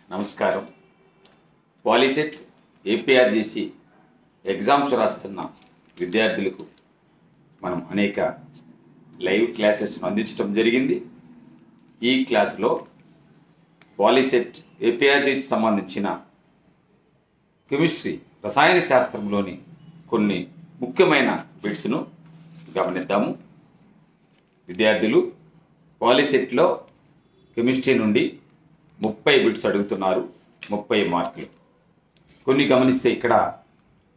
నమస్కారం. POLYCET APRGC exams రాస్తున్న విద్యార్థులకు మనం అనేక లైవ్ క్లాసెస్ను అందించడం జరిగింది. ఈ క్లాస్లో పాలిసెట్ ఏపీఆర్జీసీ సంబంధించిన కెమిస్ట్రీ రసాయన శాస్త్రంలోని కొన్ని ముఖ్యమైన బిట్స్ను గమనిద్దాము. విద్యార్థులు పాలిసెట్లో కెమిస్ట్రీ నుండి 30 బిట్స్ అడుగుతున్నారు, 30 మార్కులు. కొన్ని గమనిస్తే ఇక్కడ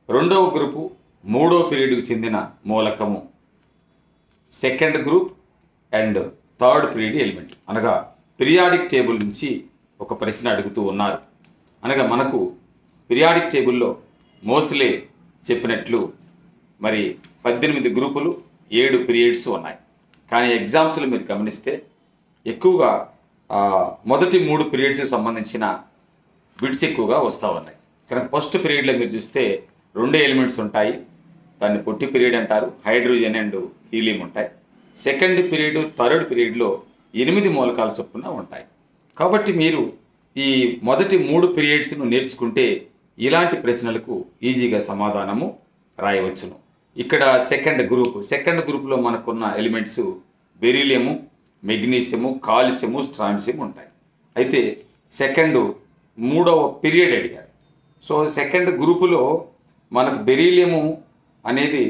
2వ గ్రూపు 3వ పీరియడ్కి చెందిన మూలకము, 2nd group and 3rd period element అనగా పీరియాడిక్ టేబుల్ నుంచి ఒక ప్రశ్న అడుగుతూ ఉన్నారు. అనగా మనకు పీరియాడిక్ టేబుల్లో మోస్లే చెప్పినట్లు మరి 18 గ్రూపులు 7 పీరియడ్స్ ఉన్నాయి. కానీ ఎగ్జామ్స్లో మీరు గమనిస్తే ఎక్కువగా మొదటి 3 పీరియడ్స్కి సంబంధించిన బిట్స్ ఎక్కువగా వస్తూ ఉన్నాయి. కనుక ఫస్ట్ పీరియడ్లో మీరు చూస్తే 2 ఎలిమెంట్స్ ఉంటాయి, దాన్ని పొట్టి పీరియడ్ అంటారు. హైడ్రోజన్ అండ్ హీలియం ఉంటాయి. 2nd పీరియడ్ 3rd పీరియడ్లో 8 మూలకాల చొప్పున ఉంటాయి. కాబట్టి మీరు ఈ మొదటి 3 పీరియడ్స్ను నేర్చుకుంటే ఇలాంటి ప్రశ్నలకు ఈజీగా సమాధానము రాయవచ్చును. ఇక్కడ సెకండ్ గ్రూప్లో మనకున్న ఎలిమెంట్స్ బెరీలియము, మెగ్నీషియము, కాల్షియము, స్ట్రాన్షియము ఉంటాయి. అయితే 3వ పీరియడ్ అడిగారు. సో 2nd గ్రూపులో మనకు బెరీలియము అనేది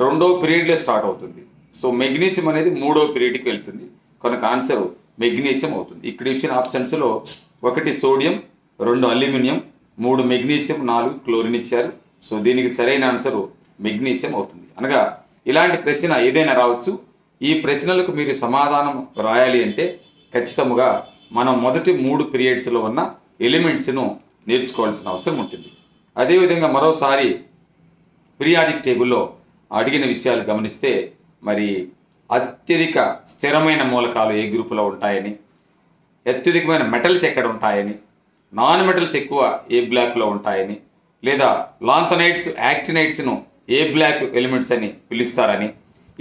2వ పీరియడ్లో స్టార్ట్ అవుతుంది. సో మెగ్నీషియం అనేది 3వ పీరియడ్కి వెళ్తుంది. కనుక ఆన్సర్ మెగ్నీషియం అవుతుంది. ఇక్కడ ఇచ్చిన ఆప్షన్స్లో 1 సోడియం, 2 అల్యూమినియం, 3 మెగ్నీషియం, 4 క్లోరిన్ ఇచ్చారు. సో దీనికి సరైన ఆన్సరు మెగ్నీషియం అవుతుంది. అనగా ఇలాంటి ప్రశ్న ఏదైనా రావచ్చు. ఈ ప్రశ్నలకు మీరు సమాధానం రాయాలి అంటే ఖచ్చితంగా మనం మొదటి 3 పీరియడ్స్లో ఉన్న ఎలిమెంట్స్ను నేర్చుకోవాల్సిన అవసరం ఉంటుంది. అదేవిధంగా మరోసారి పీరియాడిక్ టేబుల్లో అడిగిన విషయాలు గమనిస్తే మరి అత్యధిక స్థిరమైన మూలకాలు ఏ గ్రూపులో ఉంటాయని, అత్యధికమైన మెటల్స్ ఎక్కడ ఉంటాయని, నాన్ మెటల్స్ ఎక్కువ ఏ బ్లాక్లో ఉంటాయని, లేదా లాంథనైట్స్, యాక్టినైట్స్ను ఏ బ్లాక్ ఎలిమెంట్స్ అని పిలుస్తారని,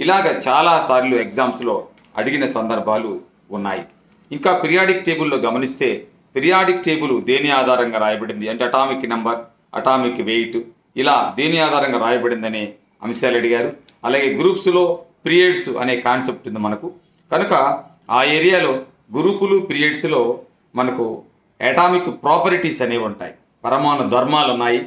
ఇలాగ చాలాసార్లు ఎగ్జామ్స్లో అడిగిన సందర్భాలు ఉన్నాయి. ఇంకా పీరియాడిక్ టేబుల్లో గమనిస్తే పీరియాడిక్ టేబుల్ దేని ఆధారంగా రాయబడింది అంటే అటామిక్ నెంబర్, అటామిక్ వెయిట్, ఇలా దేని ఆధారంగా రాయబడిందనే అంశాలు అడిగారు. అలాగే గ్రూప్స్లో పీరియడ్స్ అనే కాన్సెప్ట్ ఉంది మనకు. కనుక ఆ ఏరియాలో గ్రూపులు పీరియడ్స్లో మనకు అటామిక్ ప్రాపర్టీస్ అనేవి ఉంటాయి, పరమాణు ధర్మాలు ఉన్నాయి.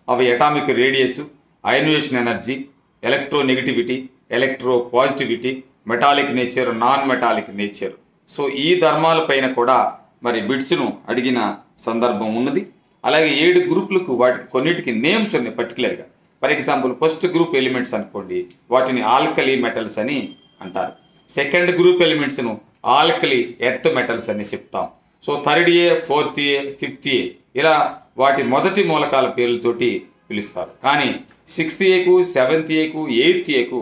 అవి atomic radius, ionisation energy, electronegativity, electro positivity, metallic nature, non metallic nature. So ఈ ధర్మాల పైన కూడా మరి బిట్స్ను అడిగిన సందర్భం ఉన్నది. అలాగే 7 గ్రూపులకు వాటికి కొన్నిటికి నేమ్స్ ఉన్నాయి పర్టికులర్గా. For example first group elements అనుకోండి, వాటిని ఆల్కలీ మెటల్స్ అని అంటారు. 2nd గ్రూప్ ఎలిమెంట్స్ను ఆల్కలీ ఎర్త్ మెటల్స్ అని చెప్తాం. సో 3rd ఏ, 4th ఏ, 5th ఏ ఇలా వాటి మొదటి మూలకాల పేర్లతోటి పిలుస్తారు. కానీ 6th ఏకు, 7th ఏకు, 8th ఏకు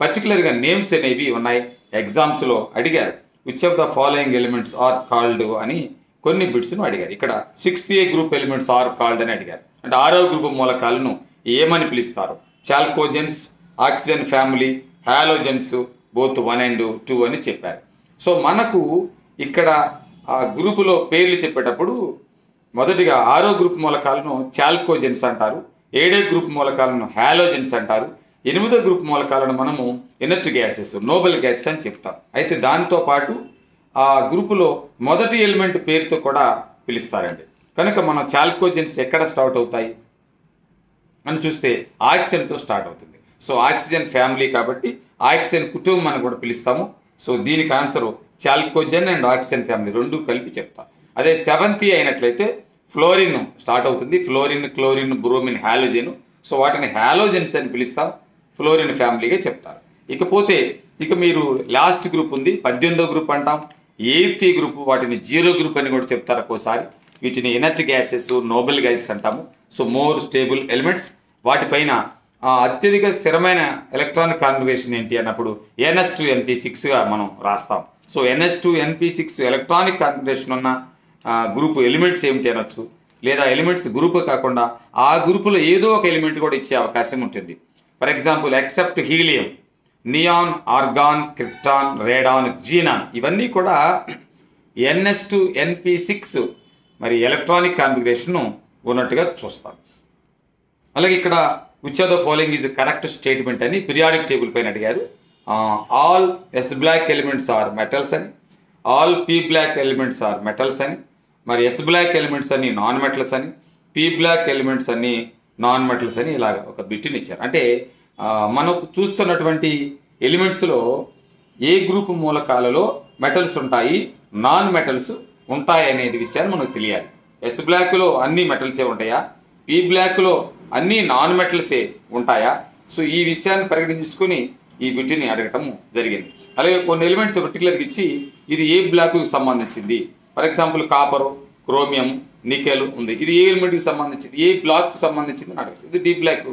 పర్టికులర్గా నేమ్స్ అనేవి ఉన్నాయి. ఎగ్జామ్స్లో అడిగారు. Which of the following elements are called అని కొన్ని బిట్స్ను అడిగారు. ఇక్కడ 6th A group elements are called అని అడిగారు. అంటే 6వ గ్రూప్ మూలకాలను ఏమని పిలుస్తారు? Chalcogens, oxygen family, halogens, both 1 and 2 అని చెప్పారు. సో మనకు ఇక్కడ ఆ గ్రూపులో పేర్లు చెప్పేటప్పుడు మొదటిగా 6వ గ్రూప్ మూలకాలను చాల్కోజెన్స్ అంటారు, 7వ గ్రూప్ మూలకాలను హాలోజెన్స్ అంటారు, 8వ గ్రూప్ మూలకాలను మనము ఇనర్ట్ గ్యాసెస్, నోబెల్ గ్యాసెస్ అని చెప్తాం. అయితే దానితో పాటు ఆ గ్రూపులో మొదటి ఎలిమెంట్ పేరుతో కూడా పిలుస్తారండి. కనుక మనం చాల్కోజెన్స్ ఎక్కడ స్టార్ట్ అవుతాయి అని చూస్తే ఆక్సిజన్తో స్టార్ట్ అవుతుంది. సో ఆక్సిజన్ ఫ్యామిలీ కాబట్టి ఆక్సిజన్ కుటుంబం అని కూడా పిలుస్తాము. సో దీనికి ఆన్సర్ చాల్కోజెన్ అండ్ ఆక్సిజన్ ఫ్యామిలీ 2 కలిపి చెప్తాం. అదే 7th అయినట్లయితే ఫ్లోరిన్ స్టార్ట్ అవుతుంది. Fluorine, chlorine, bromine, halogen. So వాటిని హాలోజెన్స్ అని పిలుస్తాం, ఫ్లోరిన్ ఫ్యామిలీగా చెప్తారు. ఇకపోతే మీరు లాస్ట్ గ్రూప్ ఉంది, 18వ గ్రూప్ అంటాం. 8th గ్రూప్ వాటిని 0 గ్రూప్ అని కూడా చెప్తారు ఒక్కోసారి. వీటిని ఇనర్ట్ గ్యాసెస్, నోబెల్ గ్యాసెస్ అంటాము. So more stable elements. వాటిపైన అత్యధిక స్థిరమైన ఎలక్ట్రానిక్ కాన్ఫిగరేషన్ ఏంటి అన్నప్పుడు NS2NP6గా మనం రాస్తాం. సో NS2NP6 ఎలక్ట్రానిక్ కాన్ఫిగరేషన్ ఉన్న గ్రూప్ ఎలిమెంట్స్ ఏమిటి అనొచ్చు. లేదా ఎలిమెంట్స్ గ్రూప్ కాకుండా ఆ గ్రూపులో ఏదో ఒక ఎలిమెంట్ కూడా ఇచ్చే అవకాశం ఉంటుంది. For example except helium, neon, argon, krypton, radon, xenon ఇవన్నీ కూడా NS2NP6 మరి ఎలక్ట్రానిక్ కాన్ఫిగరేషన్ ఉన్నట్టుగా చూస్తాం. అలాగే ఇక్కడ which of the following is correct statement అని పీరియాడిక్ టేబుల్ పైన అడిగారు. All S block elements are metals అని, all P block elements are metals అని, మరి ఎస్ బ్లాక్ ఎలిమెంట్స్ అన్ని నాన్ మెటల్స్ అని, పీ బ్లాక్ ఎలిమెంట్స్ అన్ని నాన్ మెటల్స్ అని ఇలాగ ఒక బిట్ని ఇచ్చారు. అంటే మనకు చూస్తున్నటువంటి ఎలిమెంట్స్లో ఏ గ్రూపు మూలకాలలో మెటల్స్ ఉంటాయి, నాన్ మెటల్స్ ఉంటాయి అనేది విషయాన్ని మనకు తెలియాలి. ఎస్ బ్లాక్లో అన్ని మెటల్సే ఉంటాయా, పీ బ్లాక్లో అన్ని నాన్ మెటల్సే ఉంటాయా? సో ఈ విషయాన్ని పరిగణించుకొని ఈ బిట్ని అడగటం జరిగింది. అలాగే కొన్ని ఎలిమెంట్స్ పర్టికులర్గా ఇచ్చి ఇది ఏ బ్లాక్కి సంబంధించింది, ఫర్ ఎగ్జాంపుల్ కాపరు, క్రోమియం, నికెల్ ఉంది, ఇది ఏ ఎలిమెంట్కి సంబంధించింది, ఏ బ్లాక్కి సంబంధించింది అని అడగచ్చు. ఇది డీ బ్లాక్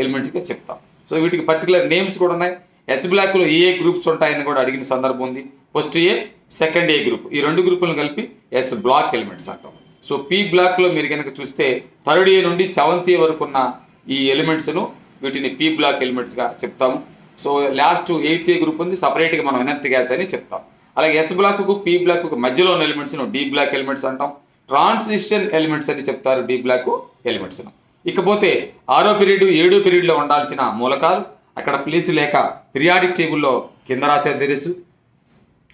ఎలిమెంట్గా చెప్తాం. సో వీటికి పర్టికులర్ నేమ్స్ కూడా ఉన్నాయి. ఎస్ బ్లాక్లో ఏ గ్రూప్స్ ఉంటాయని కూడా అడిగిన సందర్భం ఉంది. ఫస్ట్ ఏ, సెకండ్ ఏ గ్రూప్, ఈ రెండు గ్రూపులను కలిపి ఎస్ బ్లాక్ ఎలిమెంట్స్ అంటాం. సో పీ బ్లాక్లో మీరు కనుక చూస్తే థర్డ్ ఏ నుండి సెవెంత్ ఏ వరకు ఉన్న ఈ ఎలిమెంట్స్ను వీటిని పీ బ్లాక్ ఎలిమెంట్స్గా చెప్తాము. సో లాస్ట్ ఎయిత్ ఏ గ్రూప్ ఉంది, సపరేట్గా మనం ఇనర్ట్ గ్యాస్ అని చెప్తాం. అలాగే ఎస్ బ్లాక్కు పీ బ్లాక్కు మధ్యలో ఉన్న ఎలిమెంట్స్ను డీ బ్లాక్ ఎలిమెంట్స్ అంటాం. ట్రాన్సిషన్ ఎలిమెంట్స్ అని చెప్తారు డీ బ్లాక్ ఎలిమెంట్స్ను. ఇకపోతే 6వ పీరియడ్ 7వ పీరియడ్లో ఉండాల్సిన మూలకాలు అక్కడ ప్లేస్ లేక పీరియాడిక్ టేబుల్లో కింద రాసే తెలుసు.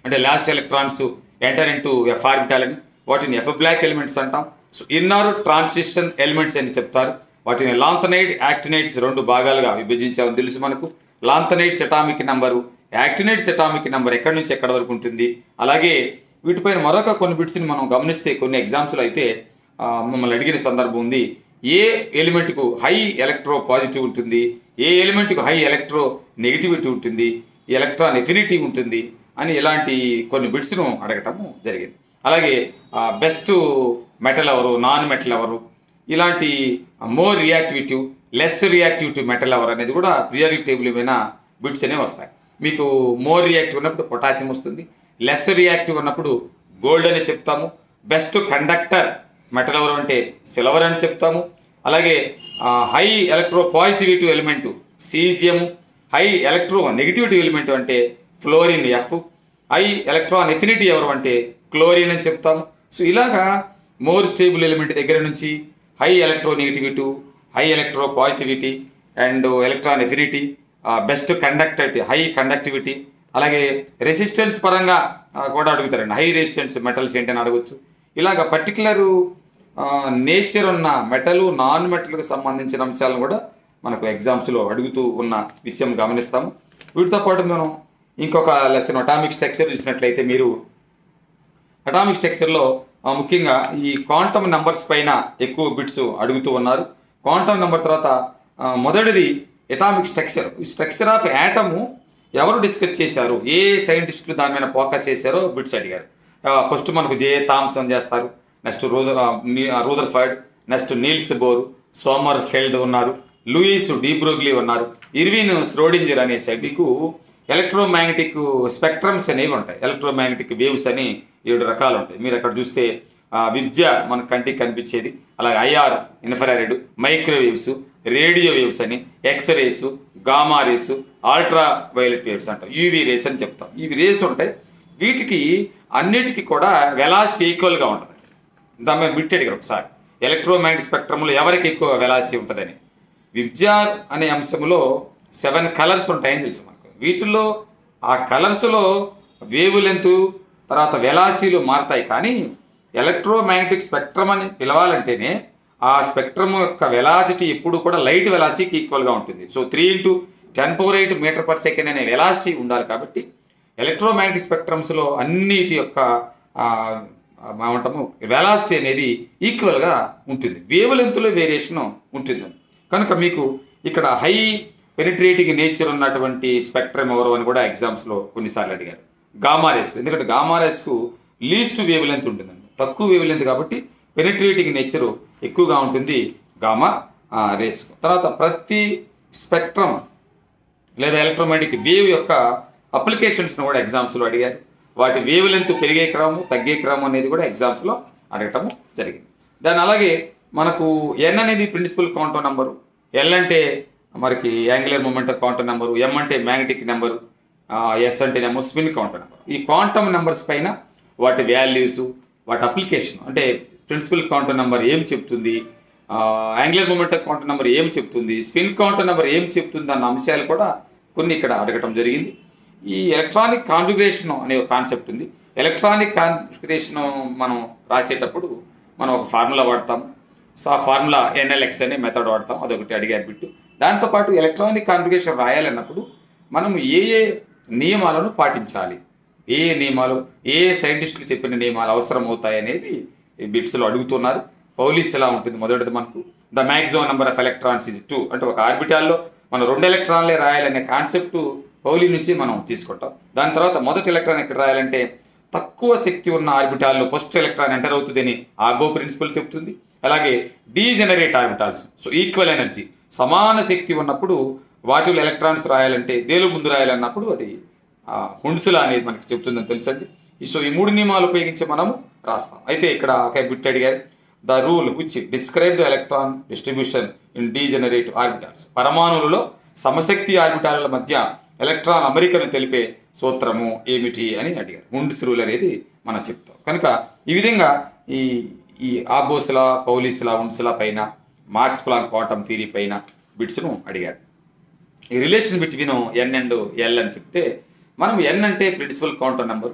అంటే last electrons enter into F orbital అని, వాటిని ఎఫ్ బ్లాక్ ఎలిమెంట్స్ అంటాం. సో ఇన్నర్ ట్రాన్సిషన్ ఎలిమెంట్స్ అని చెప్తారు. వాటిని లాంథనైడ్, యాక్టినైడ్స్ రెండు భాగాలుగా విభజించామని తెలుసు మనకు. Lanthanides atomic number, యాక్టినైడ్స్ atomic number ఎక్కడి నుంచి ఎక్కడి వరకు ఉంటుంది. అలాగే వీటిపైన మరొక కొన్ని బిట్స్ని మనం గమనిస్తే కొన్ని ఎగ్జామ్స్లో అయితే మమ్మల్ని అడిగిన సందర్భం ఉంది. ఏ ఎలిమెంట్కు హై ఎలక్ట్రో పాజిటివ్ ఉంటుంది, ఏ ఎలిమెంట్కు హై ఎలక్ట్రో నెగిటివిటీ ఉంటుంది, ఎలక్ట్రాన్ ఎఫినిటీ ఉంటుంది అని ఇలాంటి కొన్ని బిట్స్ను అడగటము జరిగింది. అలాగే బెస్ట్ మెటల్ ఎవరు, నాన్ మెటల్ ఎవరు, ఇలాంటి more reactivity, less reactivity metal ఎవరు అనేది కూడా పీరియాడిక్ టేబుల్ పైన బిట్స్ అనేవి వస్తాయి. మీకు మోర్ రియాక్టివ్ ఉన్నప్పుడు పొటాషియం వస్తుంది, లెస్ రియాక్టివ్ ఉన్నప్పుడు గోల్డ్ అని చెప్తాము. బెస్ట్ కండక్టర్ మెటల్ ఎవరు అంటే సిల్వర్ అని చెప్తాము. అలాగే high electropositivity element caesium, high electronegativity element అంటే fluorine F, high electron affinity ఎవరు అంటే క్లోరిన్ అని చెప్తాము. సో ఇలాగా మోర్ స్టేబుల్ ఎలిమెంట్ దగ్గర నుంచి high electro negativity, high electro positivity and electron affinity, best conductivity, high conductivity, అలాగే resistance పరంగా కూడా అడుగుతారండి. హై రెసిస్టెన్స్ మెటల్స్ ఏంటని అడగచ్చు. ఇలాగ పర్టికులర్ నేచర్ ఉన్న మెటల్, నాన్ మెటల్కి సంబంధించిన అంశాలను కూడా మనకు ఎగ్జామ్స్లో అడుగుతూ ఉన్న విషయం గమనిస్తాము. వీటితో పాటు మనం ఇంకొక లెసన్ అటామిక్ స్ట్రక్చర్ చూసినట్లయితే మీరు అటామిక్ స్ట్రక్చర్లో ముఖ్యంగా ఈ క్వాంటమ్ నెంబర్స్ పైన ఎక్కువ బిట్స్ అడుగుతూ ఉన్నారు. క్వాంటమ్ నెంబర్ తర్వాత మొదటిది అటామిక్ స్ట్రక్చర్. ఈ స్ట్రక్చర్ ఆఫ్ యాటము ఎవరు డిస్కస్ చేశారు, ఏ సైంటిస్టులు దాని మీద ఫోకస్ చేశారో బిట్స్ అడిగారు. ఫస్ట్ మనకు జే థామ్సన్ చేస్తారు, next Rutherford, next Niels Bohr, Sommerfeld ఉన్నారు, లూయిస్ డీబ్రోగ్లీ ఉన్నారు, ఇర్విన్ శ్రోడింజర్ అనే సైంటిస్ట్కు ఎలక్ట్రోమాగ్నెటిక్ స్పెక్ట్రమ్స్ అనేవి ఉంటాయి. ఎలక్ట్రోమాగ్నెటిక్ వేవ్స్ అని 7 రకాలు ఉంటాయి. మీరు అక్కడ చూస్తే విబ్జ మన కంటికి కనిపించేది, అలాగే IR infrared, microwaves, radio waves అని, x rays, gamma rays, ultraviolet waves అంటాం, యూవీ రేస్ అని చెప్తాం. ఇవి రేస్ ఉంటాయి. వీటికి అన్నిటికీ కూడా వెలాసిటీ ఈక్వల్గా ఉంటుంది. దాని మీద బిట్ అడిగారు ఒకసారి, ఎలక్ట్రోమాగ్నెటిక్ స్పెక్ట్రమ్లో ఎవరికి ఎక్కువ వెలాసిటీ ఉంటుందని. విబ్జార్ అనే అంశంలో 7 కలర్స్ ఉంటాయని తెలుసు మనకు. వీటిల్లో ఆ కలర్స్లో వేవ్ లెంత్ తర్వాత వెలాసిటీలు మారుతాయి. కానీ ఎలక్ట్రోమాగ్నెటిక్ స్పెక్ట్రమ్ అని పిలవాలంటేనే ఆ స్పెక్ట్రమ్ యొక్క వెలాసిటీ ఎప్పుడు కూడా లైట్ వెలాసిటీకి ఈక్వల్గా ఉంటుంది. సో 3 × 10⁸ మీటర్ పర్ సెకండ్ అనే వెలాసిటీ ఉండాలి. కాబట్టి ఎలక్ట్రోమాగ్నెటిక్ స్పెక్ట్రమ్స్లో అన్నిటి యొక్క ఏమంటాము వెలాసిటీ అనేది ఈక్వల్గా ఉంటుంది. వేవ్ లెంత్లో వేరియేషన్ ఉంటుంది. కనుక మీకు ఇక్కడ హై పెనిట్రేటింగ్ నేచర్ ఉన్నటువంటి స్పెక్ట్రమ్ ఎవరు అని కూడా ఎగ్జామ్స్లో కొన్నిసార్లు అడిగారు. గామా రేస్, ఎందుకంటే గామా రేస్కు లీస్ట్ వేవ్ లెంత్ ఉంటుందండి, తక్కువ వేవ్ లెంత్ కాబట్టి పెనిట్రేటింగ్ నేచర్ ఎక్కువగా ఉంటుంది గామా రేస్కు. తర్వాత ప్రతి స్పెక్ట్రమ్ లేదా ఎలక్ట్రోమాగ్నెటిక్ వేవ్ యొక్క అప్లికేషన్స్ను కూడా ఎగ్జామ్స్లో అడిగారు. వాటి వేవ్ లెంత్ పెరిగే క్రమం తగ్గే క్రమం అనేది కూడా ఎగ్జామ్స్లో అడగటము జరిగింది. దాని అలాగే మనకు ఎన్ అనేది ప్రిన్సిపల్ క్వాంటమ్ నెంబరు, ఎల్ అంటే మనకి యాంగులర్ మొమెంటం క్వాంటమ్ నెంబరు, ఎం అంటే మ్యాగ్నెటిక్ నెంబరు, ఎస్ అంటేనేమో స్పిన్ క్వాంటమ్ నెంబర్. ఈ క్వాంటమ్ నెంబర్స్ పైన వాటి వాల్యూస్, వాటి అప్లికేషన్ అంటే ప్రిన్సిపల్ కౌంటర్ నెంబర్ ఏం చెప్తుంది, యాంగులర్ మొమెంటం కౌంటర్ నెంబర్ ఏం చెప్తుంది, స్పిన్ కౌంటర్ నెంబర్ ఏం చెప్తుంది అన్న అంశాలు కూడా కొన్ని ఇక్కడ అడగటం జరిగింది. ఈ ఎలక్ట్రానిక్ కాన్ఫిగరేషన్ అనే ఒక కాన్సెప్ట్ ఉంది. ఎలక్ట్రానిక్ కాన్ఫిగరేషన్ మనం రాసేటప్పుడు మనం ఒక ఫార్ములా వాడతాం. సో ఆ ఫార్ములా NLX అనే మెథడ్ వాడతాం. అదొకటి అడిగారు బిట్టు. దాంతోపాటు ఎలక్ట్రానిక్ కాన్ఫిగరేషన్ రాయాలన్నప్పుడు మనం ఏ నియమాలను పాటించాలి, ఏ నియమాలు, ఏ సైంటిస్టులు చెప్పిన నియమాలు అవసరం అవుతాయి అనేది బిట్స్లో అడుగుతున్నారు. పౌలీస్ ఎలా ఉంటుంది, మొదటిది మనకు the maximum number of electrons is 2, అంటే ఒక ఆర్బిటాల్లో మనం 2 ఎలక్ట్రాన్లే రాయాలనే కాన్సెప్ట్ పౌలీ నుంచి మనం తీసుకుంటాం. దాని తర్వాత మొదటి ఎలక్ట్రాన్ ఎక్కడ రాయాలంటే తక్కువ శక్తి ఉన్న ఆర్బిటాల్లో ఫస్ట్ ఎలక్ట్రాన్ ఎంటర్ అవుతుందని ఆర్బో ప్రిన్సిపల్ చెప్తుంది. అలాగే degenerate orbitals, so equal energy, సమాన శక్తి ఉన్నప్పుడు వాటిలో ఎలక్ట్రాన్స్ రాయాలంటే దేని ముందు రాయాలన్నప్పుడు అది హుండ్సులా అనేది మనకి చెప్తుందని తెలుసండి. సో ఈ 3 నియమాలు ఉపయోగించి మనము రాస్తాం. అయితే ఇక్కడ ఒక బిట్ అడిగారు, the rule which describe the electron distribution in degenerate orbitals, పరమాణువులలో సమశక్తి ఆర్బిటాల మధ్య ఎలక్ట్రాన్ అమరికను తెలిపే సూత్రము ఏమిటి అని అడిగారు. హుండ్స్ రూల్ అనేది మనం చెప్తాం. కనుక ఈ విధంగా ఈ ఆబోస్లా, పౌలీస్లా, హుండ్స్లా పైన, మార్క్స్ ప్లాంక్ క్వాంటం థియరీ పైన బిట్స్ను అడిగారు. ఈ relation between N and L అని చెప్తే మనం N అంటే ప్రిన్సిపల్ కౌంటర్ నెంబర్,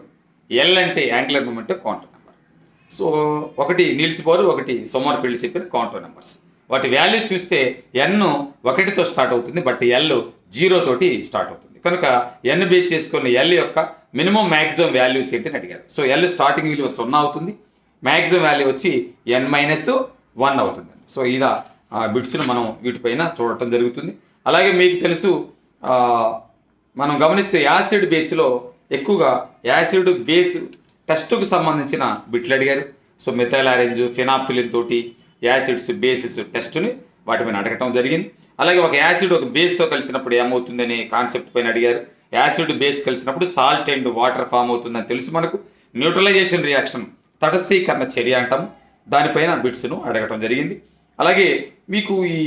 L అంటే angular momentum counter number. So ఒకటి నీల్స్ బోర్, ఒకటి సోమర్ఫీల్డ్ చెప్పిన కౌంటర్ నెంబర్స్. వాటి వాల్యూ చూస్తే N 1తో స్టార్ట్ అవుతుంది, బట్ L 0 తోటి స్టార్ట్ అవుతుంది. కనుక N బేస్ చేసుకుని L యొక్క మినిమం మ్యాక్సిమం వాల్యూస్ ఏంటని అడిగారు. సో L స్టార్టింగ్ విలువ 0 అవుతుంది, మ్యాక్సిమం వాల్యూ వచ్చి N-1 అవుతుందండి. సో ఇలా బిట్స్ను మనం వీటిపైన చూడటం జరుగుతుంది. అలాగే మీకు తెలుసు, మనం గమనిస్తే యాసిడ్ బేస్లో ఎక్కువగా యాసిడ్ బేస్ టెస్ట్కు సంబంధించిన బిట్లు అడిగారు. సో మెథైల్ ఆరెంజ్, ఫినాప్థలిన్ తోటి యాసిడ్స్ బేసిస్ టెస్ట్ని వాటిపైన అడగటం జరిగింది. అలాగే ఒక యాసిడ్ ఒక బేస్తో కలిసినప్పుడు ఏమవుతుందనే కాన్సెప్ట్ పైన అడిగారు. యాసిడ్ బేస్ కలిసినప్పుడు సాల్ట్ అండ్ వాటర్ ఫామ్ అవుతుందని తెలుసు మనకు. న్యూట్రలైజేషన్ రియాక్షన్, తటస్థీకరణ చర్య అంటాము, దానిపైన బిట్స్ను అడగటం జరిగింది. అలాగే మీకు ఈ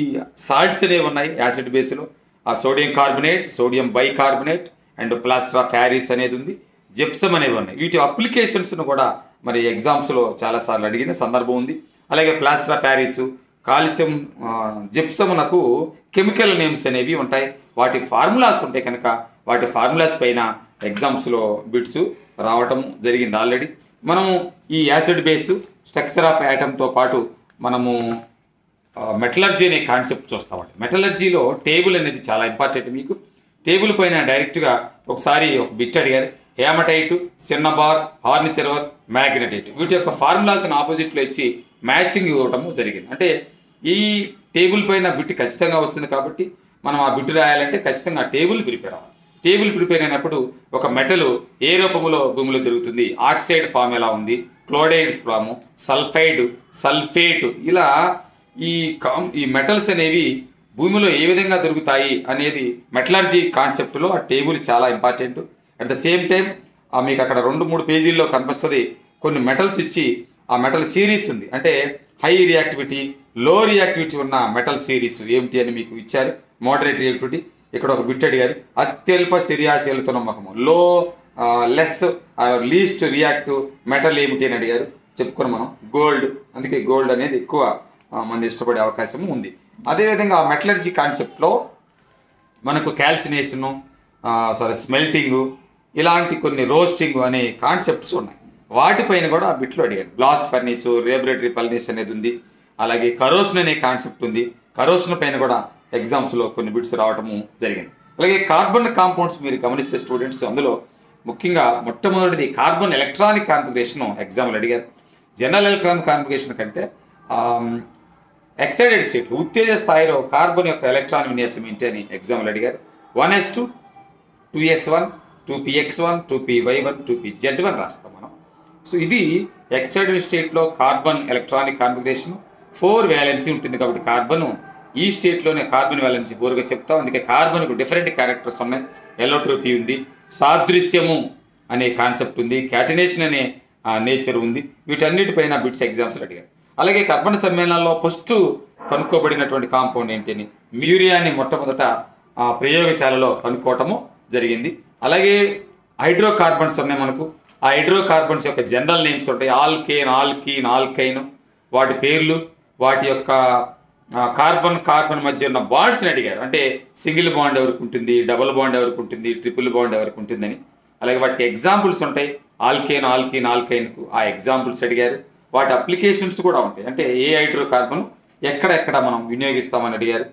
సాల్ట్స్ అనేవి ఉన్నాయి యాసిడ్ బేస్లో, ఆ sodium carbonate, sodium bicarbonate and plaster of Paris అనేది ఉంది, జిప్సమ్ అనేవి ఉన్నాయి. వీటి అప్లికేషన్స్ను కూడా మరి ఎగ్జామ్స్లో చాలాసార్లు అడిగిన సందర్భం ఉంది. అలాగే ప్లాస్టర్ ఆఫ్ ప్యారిస్, కాల్షియం, జిప్సమునకు కెమికల్ నేమ్స్ అనేవి ఉంటాయి, వాటి ఫార్ములాస్ ఉంటాయి. కనుక వాటి ఫార్ములాస్ పైన ఎగ్జామ్స్లో బిట్స్ రావటం జరిగింది ఆల్రెడీ. మనము ఈ యాసిడ్ బేసు, స్ట్రక్చర్ ఆఫ్ యాటమ్తో పాటు మనము మెటలర్జీ అనే కాన్సెప్ట్ చూస్తామండి. మెటలర్జీలో టేబుల్ అనేది చాలా ఇంపార్టెంట్. మీకు టేబుల్ పైన డైరెక్ట్గా ఒకసారి ఒక బిట్ అడిగారు. హేమటైట్, సిన్నబార్, హార్న్ సిల్వర్, మ్యాగ్నెటైట్, వీటి యొక్క ఫార్ములాస్ని ఆపోజిట్లో ఇచ్చి మ్యాచింగ్ ఇవ్వటం జరిగింది. అంటే ఈ టేబుల్ పైన బిట్ ఖచ్చితంగా వస్తుంది కాబట్టి మనం ఆ బిట్ రాయాలంటే ఖచ్చితంగా ఆ టేబుల్ ప్రిపేర్ అవ్వాలి. టేబుల్ ప్రిపేర్ అయినప్పుడు ఒక మెటల్ ఏ రూపంలో భూమిలో దొరుకుతుంది, ఆక్సైడ్ ఫామ్ ఎలా ఉంది, క్లోరైడ్స్ ఫాము, సల్ఫైడ్, సల్ఫేట్, ఇలా ఈ మెటల్స్ అనేవి భూమిలో ఏ విధంగా దొరుకుతాయి అనేది మెటలర్జీ కాన్సెప్ట్లో ఆ టేబుల్ చాలా important. At the same time మీకు అక్కడ 2-3 పేజీల్లో కనిపిస్తుంది కొన్ని మెటల్స్ ఇచ్చి ఆ మెటల్ సిరీస్ ఉంది, అంటే హై రియాక్టివిటీ, లో రియాక్టివిటీ ఉన్న మెటల్ సిరీస్ ఏమిటి అని మీకు ఇచ్చారు. మోడరేట్ రియాక్టివిటీ, ఇక్కడ ఒక బిట్ అడిగారు. అత్యల్ప సిరియాశీలతో నమ్మకము, లెస్ లీస్ట్ రియాక్టివ్ మెటల్ ఏమిటి అని అడిగారు. చెప్పుకున్నాం మనం గోల్డ్, అందుకే గోల్డ్ అనేది ఎక్కువ మంది ఇష్టపడే అవకాశం ఉంది. అదేవిధంగా మెటలర్జీ కాన్సెప్ట్లో మనకు క్యాల్సినేషను, స్మెల్టింగు, ఇలాంటి కొన్ని రోస్టింగ్ అనే కాన్సెప్ట్స్ ఉన్నాయి. వాటిపైన కూడా బిట్లు అడిగారు. బ్లాస్ట్ ఫర్నిస్, రేబరేటరీ ఫర్నిస్ అనేది ఉంది. అలాగే కరోషన్ అనే కాన్సెప్ట్ ఉంది. కరోషన్ పైన కూడా ఎగ్జామ్స్లో కొన్ని బిట్స్ రావటము జరిగింది. అలాగే కార్బన్ కాంపౌండ్స్ మీరు గమనిస్తే స్టూడెంట్స్, అందులో ముఖ్యంగా మొట్టమొదటిది కార్బన్ ఎలక్ట్రానిక్ కాన్ఫిగరేషన్ ఎగ్జామ్లు అడిగారు. జనరల్ ఎలక్ట్రానిక్ కాన్ఫిగరేషన్ కంటే ఎక్సైటెడ్ స్టేట్, ఉత్తేజ స్థాయిలో కార్బన్ యొక్క ఎలక్ట్రాన్ విన్యాసం ఏంటి అని ఎగ్జామ్లు అడిగారు. 1s2, 2s1, 2px1, 2py1, 2pz1 రాస్తాం మనం. సో ఇది ఎక్సైటెడ్ స్టేట్లో కార్బన్ ఎలక్ట్రానిక్ కాన్ఫిగరేషన్. 4 వ్యాలెన్సీ ఉంటుంది కాబట్టి కార్బన్ ఈ స్టేట్లోనే కార్బన్ వ్యాలెన్సీ 4గా చెప్తాం. అందుకే కార్బన్కు డిఫరెంట్ క్యారెక్టర్స్ ఉన్నాయి. ఎలోట్రోపీ ఉంది, సాదృశ్యము అనే కాన్సెప్ట్ ఉంది, క్యాటినేషన్ అనే నేచర్ ఉంది. వీటన్నిటిపైన బిట్స్ ఎగ్జామ్స్ అడిగారు. అలాగే కార్బన్ సమ్మేళనాల్లో ఫస్ట్ కనుక్కోబడినటువంటి కాంపౌండ్ ఏంటి అని, మ్యూరియాని మొట్టమొదట ప్రయోగశాలలో కనుక్కోవటము జరిగింది. అలాగే హైడ్రోకార్బన్స్ ఉన్నాయి మనకు. ఆ హైడ్రోకార్బన్స్ యొక్క జనరల్ నేమ్స్ ఉంటాయి. ఆల్కేన్, ఆల్కీన్, ఆల్కైన్, వాటి పేర్లు, వాటి యొక్క కార్బన్ మధ్య ఉన్న బాండ్స్ని అడిగారు. అంటే సింగిల్ బాండ్ ఎవరికి ఉంటుంది, డబుల్ బాండ్ ఎవరికి ఉంటుంది, ట్రిపుల్ బాండ్ ఎవరికి ఉంటుందని. అలాగే వాటికి ఎగ్జాంపుల్స్ ఉంటాయి. ఆల్కైన్కు ఆ ఎగ్జాంపుల్స్ అడిగారు. వాటి అప్లికేషన్స్ కూడా ఉంటాయి. అంటే ఏ హైడ్రో కార్బన్ ఎక్కడెక్కడ మనం వినియోగిస్తామని అడిగారు.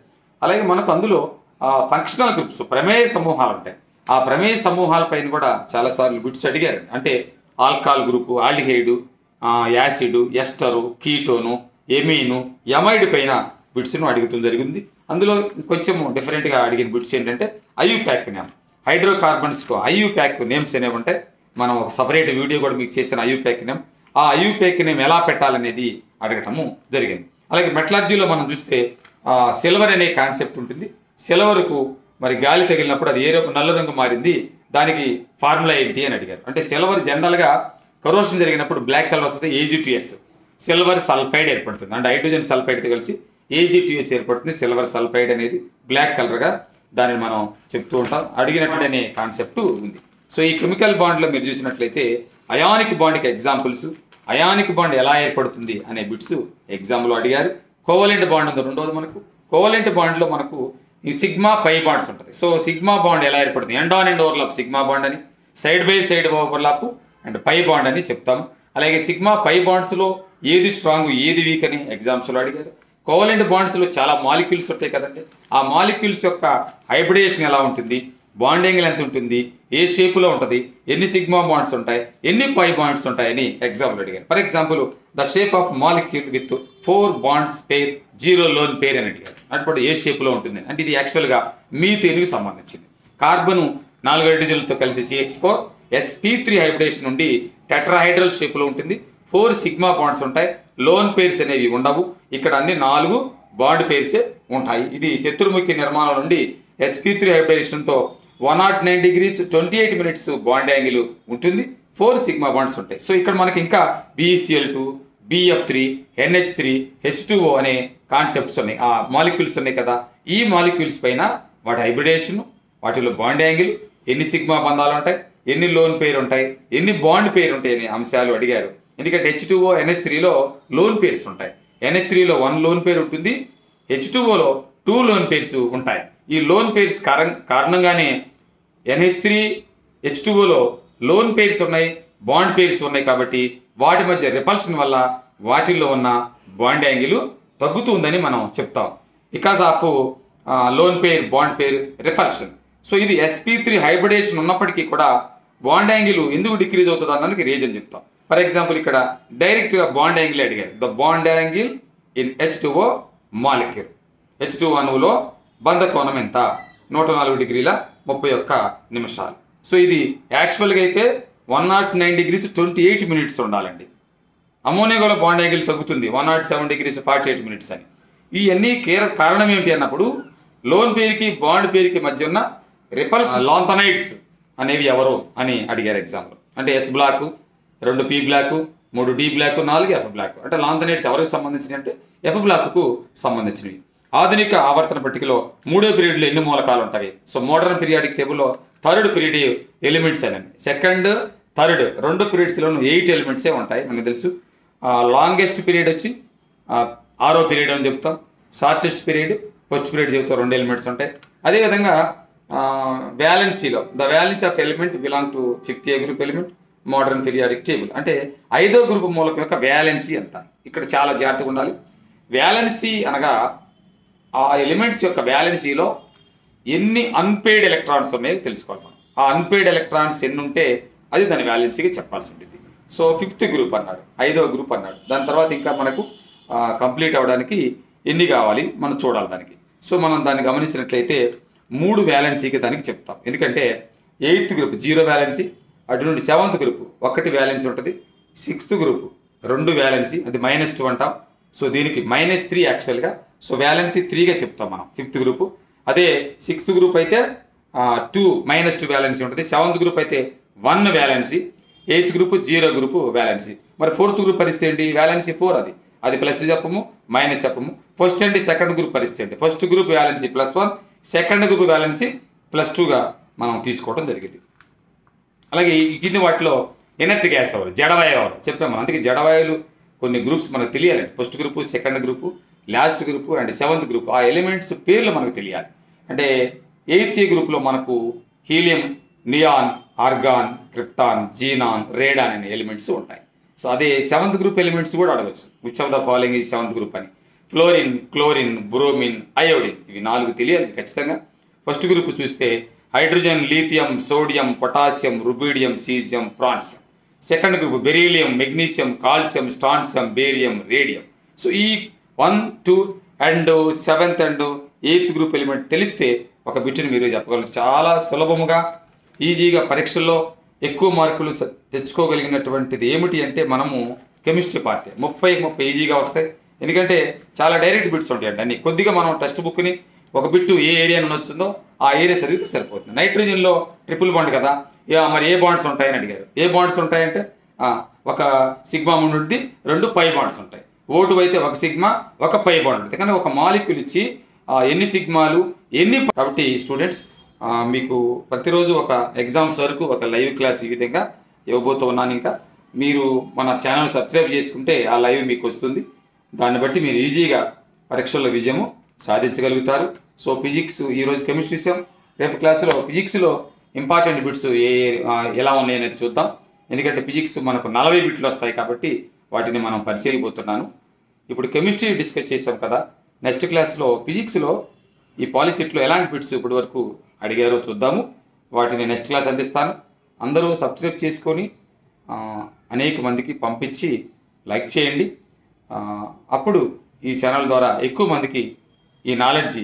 అలాగే మనకు అందులో ఫంక్షనల్ గ్రూప్స్, ప్రమేయ సమూహాలు ఉంటాయి. ఆ ప్రమేయ సమూహాలపైన కూడా చాలాసార్లు బిట్స్ అడిగారు. అంటే alcohol group, ఆల్డిహైడు, acid, ester, కీటోను, ఎమీను, amide పైన బిట్స్ను అడుగుతూ జరిగింది. అందులో కొంచెం డిఫరెంట్గా అడిగిన బిట్స్ ఏంటంటే ఐయుప్యాక్ నేమ్, హైడ్రోకార్బన్స్కు ఐయుప్యాక్ నేమ్స్ అనేవి ఉంటాయి. మనం ఒక సపరేట్ వీడియో కూడా మీకు చేసిన ఐయుప్యాక్ నేమ్, ఆ ఐయుప్యాక్ నేమ్ ఎలా పెట్టాలనేది అడగటము జరిగింది. అలాగే మెటలర్జీలో మనం చూస్తే సిల్వర్ అనే కాన్సెప్ట్ ఉంటుంది. సిల్వర్కు మరి గాలి తగిలినప్పుడు అది నల్ల రంగు మారింది, దానికి ఫార్ములా ఏంటి అని అడిగారు. అంటే సిల్వర్ జనరల్గా కరోషన్ జరిగినప్పుడు బ్లాక్ కలర్ వస్తుంది, AgTS, సిల్వర్ సల్ఫైడ్ ఏర్పడుతుంది. అంటే హైడ్రోజన్ సల్ఫైడ్తో కలిసి AgTS ఏర్పడుతుంది. సిల్వర్ సల్ఫైడ్ అనేది బ్లాక్ కలర్గా దానిని మనం చెప్తూ ఉంటాం. అడిగినటువంటి అనే కాన్సెప్ట్ ఉంది. సో ఈ కెమికల్ బాండ్లో మీరు చూసినట్లయితే అయానిక్ బాండ్కి ఎగ్జాంపుల్స్, అయానిక్ బాండ్ ఎలా ఏర్పడుతుంది అనే బిట్స్ ఎగ్జామ్లో అడిగారు. కోవలెంట్ బాండ్ ఉంది రెండోది. మనకు కోవలెంట్ బాండ్లో మనకు ఈ సిగ్మా పై బాండ్స్ ఉంటుంది. సో సిగ్మా బాండ్ ఎలా ఏర్పడుతుంది, end on end overlap sigma bond అని, side by side overlap and pi bond అని చెప్తాం. అలాగే సిగ్మా పై బాండ్స్లో ఏది స్ట్రాంగ్ ఏది వీక్ అని ఎగ్జామ్స్లో అడిగారు. కోవలెంట్ బాండ్స్లో చాలా మాలిక్యూల్స్ ఉంటాయి కదండి. ఆ మాలిక్యూల్స్ యొక్క హైబ్రిడేషన్ ఎలా ఉంటుంది, బాండ్ యాంగిల్ ఎంత ఉంటుంది, ఏ షేపులో ఉంటుంది, ఎన్ని సిగ్మా బాండ్స్ ఉంటాయి, ఎన్ని పై బాండ్స్ ఉంటాయని ఎగ్జాంపుల్ అడిగారు. For example the shape of molecule with 4 bonds pair 0 lone pair అని అడిగారు. అంటే ఏ షేప్లో ఉంటుంది అంటే ఇది యాక్చువల్గా మీథేన్కి సంబంధించింది. కార్బన్ 4 హైడ్రోజన్లతో కలిసి CH4 sp3 హైబ్రిడేషన్ నుండి టెట్రాహైడ్రల్ షేప్లో ఉంటుంది. 4 సిగ్మా బాండ్స్ ఉంటాయి. లోన్ పేర్స్ అనేవి ఉండవు. ఇక్కడ అన్ని 4 బాండ్ పేర్సే ఉంటాయి. ఇది శత్రుముఖి నిర్మాణం నుండి sp3 హైబ్రిడేషన్తో 109 degrees 28 minutes bond angle ఉంటుంది. 4 సిగ్మా బాండ్స్ ఉంటాయి. సో ఇక్కడ మనకి ఇంకా BeCl2, BF3, NH3, H2O అనే కాన్సెప్ట్స్ ఉన్నాయి, ఆ మాలిక్యూల్స్ ఉన్నాయి కదా. ఈ మాలిక్యూల్స్ పైన వాటి హైబ్రిడేషన్, వాటిలో బాండ్ యాంగిల్, ఎన్ని సిగ్మా బంధాలు ఉంటాయి, ఎన్ని లోన్ పేరు ఉంటాయి, ఎన్ని బాండ్ పేరు ఉంటాయి అనే అంశాలు అడిగారు. ఎందుకంటే H2O, NH3లో లోన్ పేర్స్ ఉంటాయి. NH3లో 1 లోన్ పేరు ఉంటుంది, H2Oలో 2 లోన్ పేర్స్ ఉంటాయి. ఈ లోన్ పేర్స్ కారణంగానే NH3, H2Oలో లోన్ పేర్స్ ఉన్నాయి, బాండ్ పేర్స్ ఉన్నాయి. కాబట్టి వాటి మధ్య రిపల్షన్ వల్ల వాటిల్లో ఉన్న బాండ్ యాంగిల్ తగ్గుతుందని మనం చెప్తాం. Because of lone pair bond pair repulsion. So ఇది sp3 హైబ్రిడేషన్ ఉన్నప్పటికీ కూడా బాండ్ యాంగిల్ ఎందుకు డిక్రీజ్ అవుతుంది అన్నదానికి రీజన్ చెప్తాం. ఫర్ ఎగ్జాంపుల్ ఇక్కడ డైరెక్ట్గా బాండ్ యాంగిల్ అడిగారు. The bond angle in H2O molecule, H2O అణువులో బంధ కోణం ఎంత, 104 డిగ్రీల 31 నిమిషాలు. సో ఇది యాక్చువల్గా అయితే 109 degrees 28 minutes ఉండాలండి. అమోనియాలో బాండ్ యాంగిల్ తగ్గుతుంది 107 degrees 48 minutes అని. ఇవన్నీ కారణం ఏంటి అన్నప్పుడు లోన్ పేరుకి బాండ్ పేరుకి మధ్య ఉన్న రిపల్స్ లాంథనైడ్స్ అనేవి ఎవరు అని అడిగారు ఎగ్జామ్లో. అంటే S block, 2 P block, 3 D block, 4 F block. అంటే లాంథనైడ్స్ ఎవరికి సంబంధించినవి అంటే F బ్లాక్కు సంబంధించినవి. ఆధునిక ఆవర్తన పట్టికలో 3వ పీరియడ్లో ఎన్ని మూలకాలు ఉంటాయి? సో మోడర్న్ పీరియాడిక్ టేబుల్లో 3rd పీరియడ్ ఎలిమెంట్స్ అనండి. 2nd, 3rd 2 పీరియడ్స్లోనూ 8 ఎలిమెంట్సే ఉంటాయి మనకు తెలుసు. లాంగెస్ట్ పీరియడ్ వచ్చి 6వ పీరియడ్ అని చెప్తాం. షార్టెస్ట్ పీరియడ్ 1st పీరియడ్ చెప్తాం, 2 ఎలిమెంట్స్ ఉంటాయి. అదేవిధంగా వ్యాలెన్సీలో the valence of element belong to 5th A group element modern periodic table. అంటే 5వ గ్రూప్ మూలకం యొక్క వ్యాలెన్సీ ఎంత, ఇక్కడ చాలా జాగ్రత్తగా ఉండాలి. వ్యాలెన్సీ అనగా ఆ ఎలిమెంట్స్ యొక్క వ్యాలెన్సీలో ఎన్ని అన్పెయిడ్ ఎలక్ట్రాన్స్ ఉన్నాయో తెలుసుకోవాలి మనం. ఆ అన్పెయిడ్ ఎలక్ట్రాన్స్ ఎన్ని ఉంటే అది దాని వ్యాలెన్సీగా చెప్పాల్సి ఉంటుంది. సో 5th గ్రూప్ అన్నాడు, 5వ గ్రూప్ అన్నాడు. దాని తర్వాత ఇంకా మనకు కంప్లీట్ అవ్వడానికి ఎన్ని కావాలి మనం చూడాలి దానికి. సో మనం దాన్ని గమనించినట్లయితే 3 వ్యాలెన్సీకి దానికి చెప్తాం. ఎందుకంటే 8th గ్రూప్ 0 వ్యాలెన్సీ, అటు నుండి 7th గ్రూప్ 1 వ్యాలెన్సీ ఉంటుంది, 6th గ్రూప్ 2 వ్యాలెన్సీ, అది -2 అంటాం. సో దీనికి -3 యాక్చువల్గా. సో వ్యాలెన్సీ 3గా చెప్తాం మనం 5th గ్రూప్. అదే 6th గ్రూప్ అయితే -2 వ్యాలెన్సీ ఉంటుంది, 7th గ్రూప్ అయితే 1 valency, 8th group 0 group valency. మరి 4th గ్రూప్ పరిస్థితి ఏంటి? వ్యాలెన్సీ 4, అది ప్లస్ చెప్పము మైనస్ చెప్పము. ఫస్ట్ అండ్ 2nd గ్రూప్ పరిస్థితి ఏంటి? 1st group valency +1, 2nd group valency +2గా మనం తీసుకోవడం జరిగింది. అలాగే ఈ కింది వాటిలో ఇనర్ట్ గ్యాస్ ఎవరు, జడవాయువు ఎవరు చెప్పాము. అందుకే జడవాయువులు కొన్ని గ్రూప్స్ మనకు తెలియాలండి. First group, second group, last group and seventh group. ఆ ఎలిమెంట్స్ పేర్లు మనకు తెలియాలి. అంటే 8th గ్రూప్లో మనకు helium, neon, argon, krypton, xenon, radon అనే ఎలిమెంట్స్ ఉంటాయి. సో అదే 7th గ్రూప్ ఎలిమెంట్స్ కూడా అడగచ్చు. విచ్ ఆఫ్ ద ఫాలోయింగ్ ఈ 7th గ్రూప్ అని. ఫ్లోరిన్, క్లోరిన్, బ్రోమిన్, అయోడిన్, ఇవి 4 తెలియాలి ఖచ్చితంగా. ఫస్ట్ గ్రూప్ చూస్తే hydrogen, lithium, sodium, potassium, rubidium, caesium, francium. Second group beryllium, magnesium, calcium, strontium, barium, radium. So ఈ 1, 2 and 7th and 8th group element తెలిస్తే ఒక బిట్ని మీరు చెప్పగలరు. చాలా సులభముగా ఈజీగా పరీక్షల్లో ఎక్కువ మార్కులు తెచ్చుకోగలిగినటువంటిది ఏమిటి అంటే మనము కెమిస్ట్రీ పార్ట్ 30 ఈజీగా వస్తాయి. ఎందుకంటే చాలా డైరెక్ట్ బిట్స్ ఉంటాయండి అన్ని. కొద్దిగా మనం టెక్స్ట్ బుక్ని ఒక బిట్టు ఏ ఏరియా నుండి వస్తుందో ఆ ఏరియా చదివితే సరిపోతుంది. నైట్రోజన్లో ట్రిపుల్ బాండ్ కదా, మరి ఏ బాండ్స్ ఉంటాయని అడిగారు. ఏ బాండ్స్ ఉంటాయంటే ఒక సిగ్మా ఉండుద్ది, 2 పై బాండ్స్ ఉంటాయి. O2 అయితే ఒక సిగ్మా, ఒక పై బాండ్ ఉంటుంది. కానీ ఒక మాలిక్యూల్ ఇచ్చి ఎన్ని సిగ్మాలు ఎన్ని. కాబట్టి స్టూడెంట్స్ మీకు ప్రతిరోజు ఒక ఎగ్జామ్స్ వరకు ఒక లైవ్ క్లాస్ ఈ విధంగా ఇవ్వబోతూ ఉన్నాను. ఇంకా మీరు మన ఛానల్ సబ్స్క్రైబ్ చేసుకుంటే ఆ లైవ్ మీకు వస్తుంది. దాన్ని బట్టి మీరు ఈజీగా పరీక్షల్లో విజయము సాధించగలుగుతారు. సో ఫిజిక్స్ ఈరోజు కెమిస్ట్రీ విషయం, రేపు క్లాసులో ఫిజిక్స్లో ఇంపార్టెంట్ బిట్స్ ఎలా ఉన్నాయి అనేది చూద్దాం. ఎందుకంటే ఫిజిక్స్ మనకు 40 బిట్లు వస్తాయి కాబట్టి వాటిని మనం పరిశీలిపోతున్నాను. ఇప్పుడు కెమిస్ట్రీ డిస్కస్ చేసాం కదా, నెక్స్ట్ క్లాస్లో ఫిజిక్స్లో ఈ పాలిసెట్లో ఎలాంటి బిట్స్ ఇప్పటి వరకు అడిగారో చూద్దాము. వాటిని నెక్స్ట్ క్లాస్ అందిస్తాను. అందరూ సబ్స్క్రైబ్ చేసుకొని అనేక మందికి పంపించి లైక్ చేయండి. అప్పుడు ఈ ఛానల్ ద్వారా ఎక్కువ మందికి ఈ నాలెడ్జి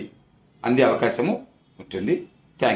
అందే అవకాశము ఉంటుంది.